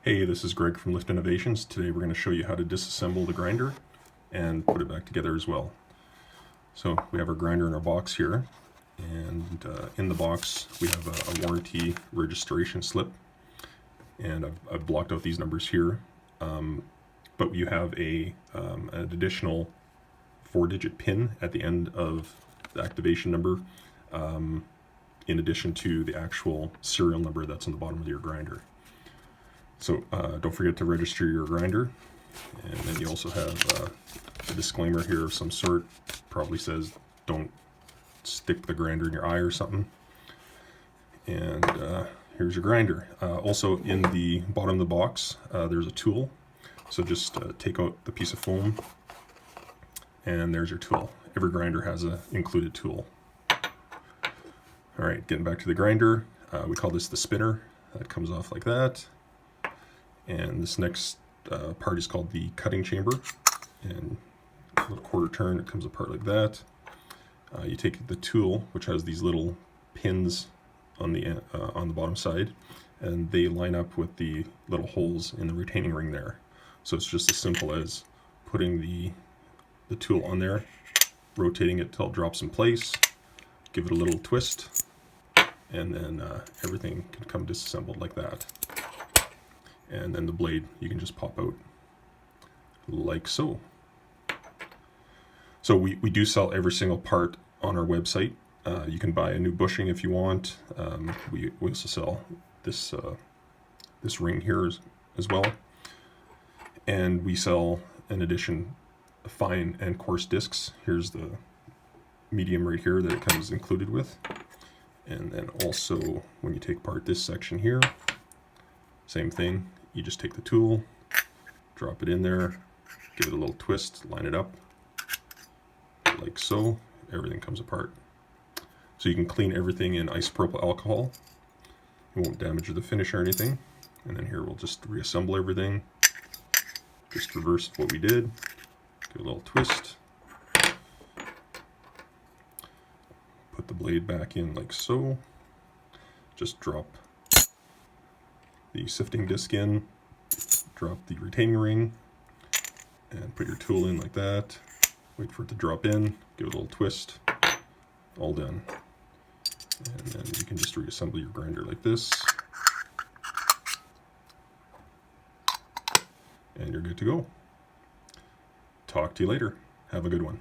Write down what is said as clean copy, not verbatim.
Hey, this is Greg from Lift Innovations. Today we're going to show you how to disassemble the grinder and put it back together as well. So we have our grinder in our box here, and in the box we have a warranty registration slip, and I've blocked out these numbers here, but you have an additional 4-digit pin at the end of the activation number, in addition to the actual serial number that's on the bottom of your grinder. So don't forget to register your grinder, and then you also have a disclaimer here of some sort. Probably says don't stick the grinder in your eye or something. And here's your grinder. Also in the bottom of the box there's a tool, so just take out the piece of foam and there's your tool. Every grinder has an included tool. Alright, getting back to the grinder, we call this the spinner. That comes off like that. And this next part is called the cutting chamber, and a little quarter turn, it comes apart like that. You take the tool, which has these little pins on the bottom side, and they line up with the little holes in the retaining ring there. So it's just as simple as putting the tool on there, rotating it till it drops in place, give it a little twist, and then everything can come disassembled like that. And then the blade you can just pop out like so. So we do sell every single part on our website. You can buy a new bushing if you want. We also sell this ring here as well, and we sell in addition fine and coarse discs. Here's the medium right here that it comes included with, and then also when you take apart this section here, same thing. You just take the tool, drop it in there, give it a little twist, line it up, like so. Everything comes apart. So you can clean everything in isopropyl alcohol. It won't damage the finish or anything. And then here we'll just reassemble everything. Just reverse what we did. Give it a little twist. Put the blade back in like so. Just drop the sifting disc in, drop the retaining ring, and put your tool in like that. Wait for it to drop in, give it a little twist, all done. And then you can just reassemble your grinder like this, and you're good to go. Talk to you later. Have a good one.